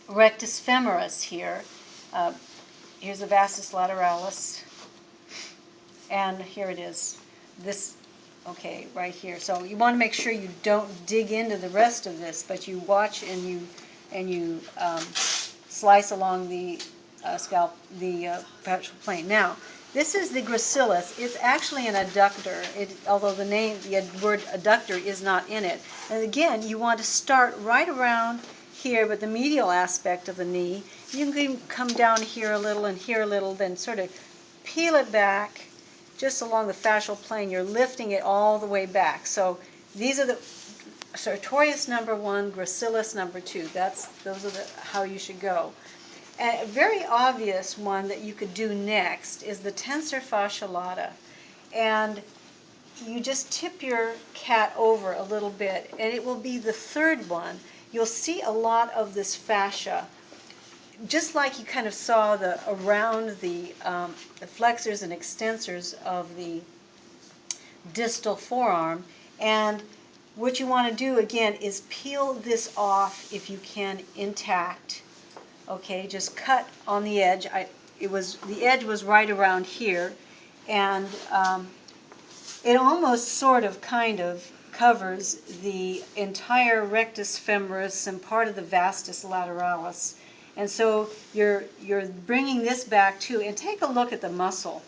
Rectus femoris here. Here's the vastus lateralis, and here it is. This, okay, right here. So you want to make sure you don't dig into the rest of this, but you watch and you slice along the scalp, the fascial plane. Now, this is the gracilis. It's actually an adductor, although the word adductor is not in it. And again, you want to start right around here with the medial aspect of the knee. You can come down here a little and here a little, then sort of peel it back just along the fascial plane. You're lifting it all the way back. So these are the Sartorius number 1, Gracilis number 2. Those are how you should go. A very obvious one that you could do next is the Tensor Fascia Lata. And you just tip your cat over a little bit, and it will be the third one. You'll see a lot of this fascia, just like you kind of saw around the flexors and extensors of the distal forearm. And what you want to do again is peel this off if you can intact. Okay, just cut on the edge. The edge was right around here, and it almost sort of kind of covers the entire rectus femoris and part of the vastus lateralis. And so you're bringing this back too, and take a look at the muscle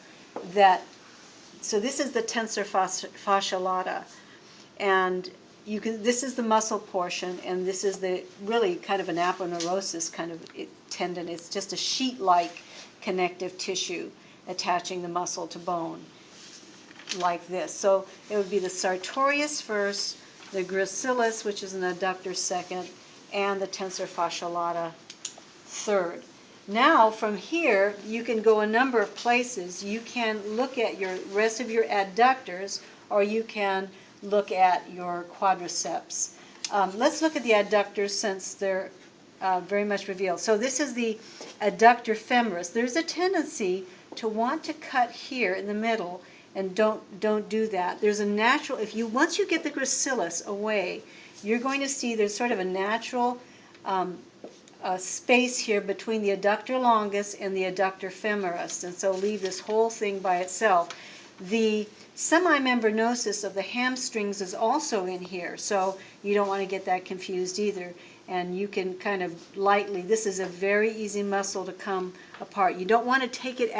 so this is the tensor fascia lata, and this is the muscle portion, and this is the really kind of an aponeurosis kind of tendon. It's just a sheet-like connective tissue attaching the muscle to bone, like this. So it would be the Sartorius first, the Gracilis, which is an adductor second, and the tensor fascia lata third. Now from here you can go a number of places. You can look at your rest of your adductors, or you can look at your quadriceps. Let's look at the adductors since they're very much revealed. So this is the adductor femoris. There's a tendency to want to cut here in the middle, and don't do that. There's a natural, once you get the gracilis away, you're going to see there's sort of a natural space here between the adductor longus and the adductor femoris, and so leave this whole thing by itself. The semimembranosus of the hamstrings is also in here, so you don't want to get that confused either. And you can kind of lightly, this is a very easy muscle to come apart. You don't want to take it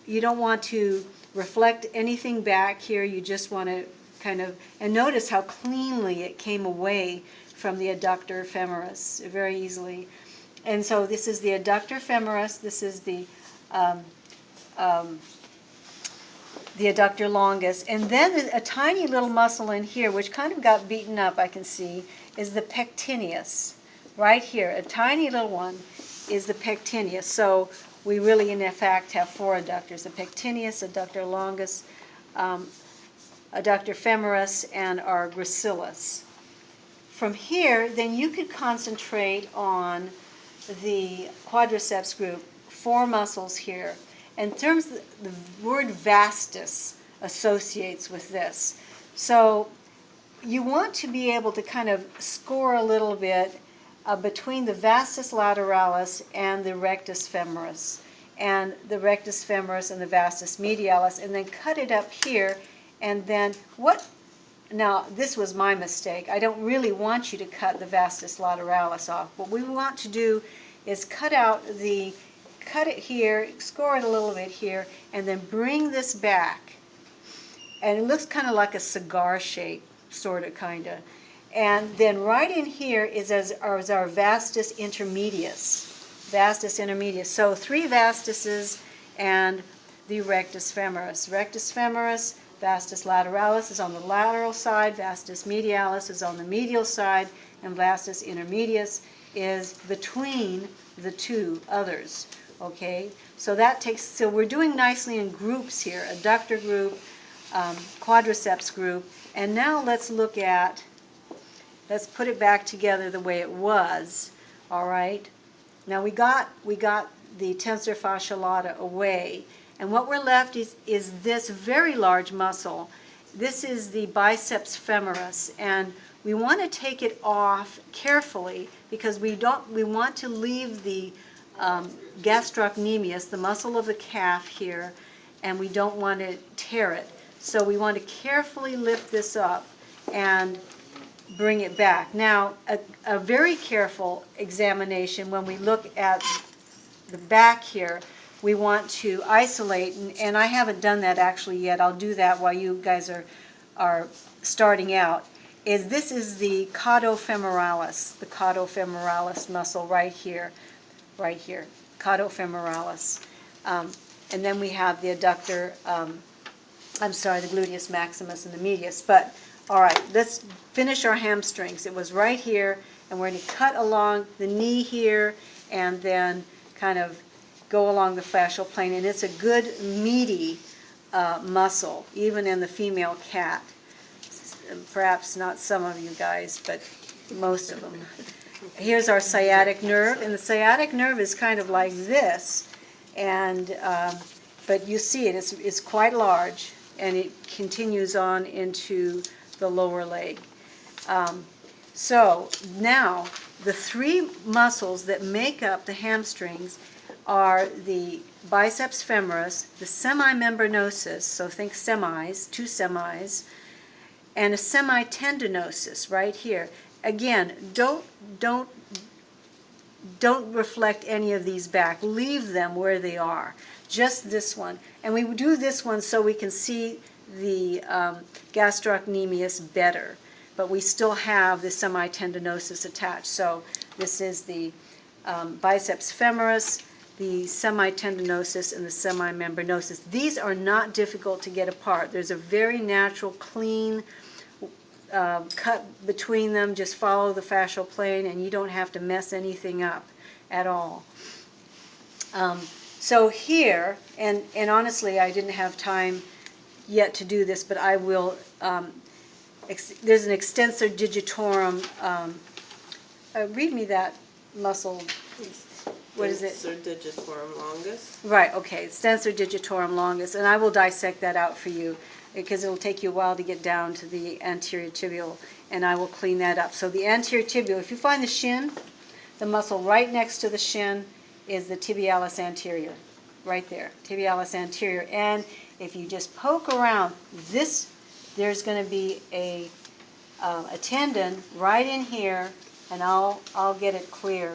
you don't want to reflect anything back here. You just want to kind of, and notice how cleanly it came away from the adductor femoris very easily. And so this is the adductor femoris, this is the adductor longus, and then a tiny little muscle in here which kind of got beaten up, I can see, is the pectineus. Right here, a tiny little one is the pectineus. So we really, in fact, have 4 adductors: the pectineus, adductor longus, adductor femoris, and our gracilis. From here, then you could concentrate on the quadriceps group, 4 muscles here. In terms of the word vastus associates with this. So you want to be able to kind of score a little bit between the vastus lateralis and the rectus femoris, and the rectus femoris and the vastus medialis, and then cut it up here. And then now this was my mistake. I don't really want you to cut the vastus lateralis off. What we want to do is cut it here, score it a little bit here, and then bring this back. And it looks kind of like a cigar shape, sort of, kind of. And then right in here is our vastus intermedius. Vastus intermedius. So 3 vastuses and the rectus femoris. Rectus femoris, vastus lateralis is on the lateral side, vastus medialis is on the medial side, and vastus intermedius is between the 2 others. Okay, so so we're doing nicely in groups here: adductor group, quadriceps group. And now let's put it back together the way it was. All right, now we got the tensor fascia lata away, and what we're left is this very large muscle. This is the biceps femoris, and we want to take it off carefully because we want to leave the gastrocnemius, the muscle of the calf here, and we don't want to tear it. So we want to carefully lift this up and bring it back. Now, a very careful examination when we look at the back here, we want to isolate, and I haven't done that actually yet. I'll do that while you guys are starting out. This is the caudofemoralis, muscle right here, caudofemoralis. And then we have the adductor, the gluteus maximus and the medius. But, all right, let's finish our hamstrings. It was right here, and we're going to cut along the knee here and then kind of go along the fascial plane. And it's a good meaty muscle, even in the female cat. Perhaps not some of you guys, but most of them. Here's our sciatic nerve, and the sciatic nerve is kind of like this, and but you see it's quite large, and it continues on into the lower leg. So now the three muscles that make up the hamstrings are the biceps femoris, the semimembranosus, so think semis, two semis, and a semitendinosus right here. Again, don't reflect any of these back. Leave them where they are. Just this one. And we do this one so we can see the gastrocnemius better. But we still have the semitendinosus attached. So this is the biceps femoris, the semitendinosus, and the semimembranosus. These are not difficult to get apart. There's a very natural, clean cut between them. Just follow the fascial plane, and you don't have to mess anything up at all. So here, and honestly, I didn't have time yet to do this, but I will. There's an extensor digitorum. Read me that muscle. What is it? Extensor digitorum longus. Right, okay, extensor digitorum longus, and I will dissect that out for you because it'll take you a while to get down to the anterior tibial, and I will clean that up. So the anterior tibial, if you find the shin, the muscle right next to the shin is the tibialis anterior, right there, tibialis anterior. And if you just poke around this, there's going to be a tendon right in here, and I'll get it clear.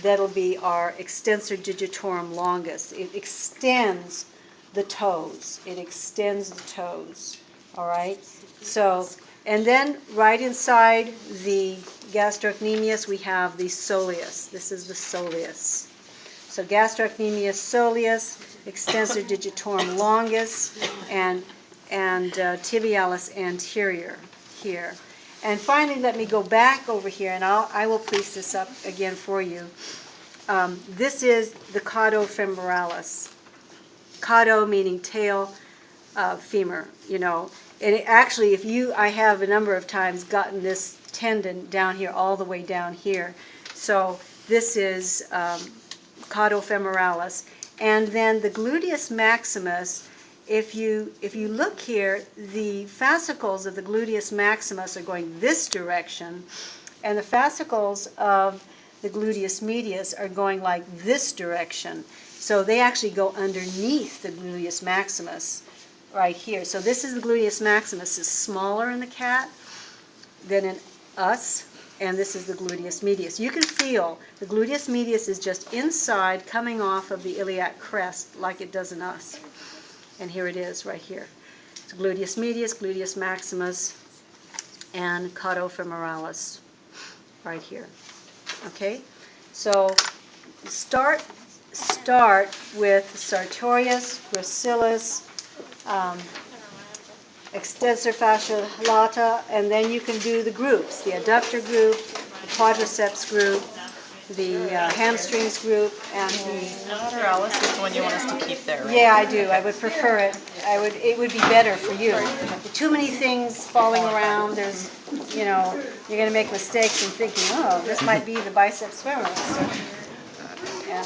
That'll be our extensor digitorum longus. It extends the toes. It extends the toes. All right? So, and then right inside the gastrocnemius, we have the soleus. This is the soleus. So gastrocnemius soleus, extensor digitorum longus, and tibialis anterior here. And finally, let me go back over here, and I will place this up again for you. This is the caudofemoralis. Caudo meaning tail, femur, you know. And it actually, I have a number of times gotten this tendon down here, all the way down here. So this is caudofemoralis. And then the gluteus maximus, if you look here, the fascicles of the gluteus maximus are going this direction, and the fascicles of the gluteus medius are going like this direction. So they actually go underneath the gluteus maximus right here. So this is the gluteus maximus. It's smaller in the cat than in us, and this is the gluteus medius. You can feel the gluteus medius is just inside, coming off of the iliac crest like it does in us. And here it is right here. It's gluteus medius, gluteus maximus, and caudofemoralis right here. Okay? So start with Sartorius, Gracilis, extensor fascia lata, and then you can do the groups, the adductor group, the quadriceps group, the hamstrings group, and the Lateralis is the one you want us to keep there, right? yeah, I do. I would prefer it. It would be better for you. Too many things falling around. There's, you're going to make mistakes and thinking, oh, this might be the biceps femoris. Yeah.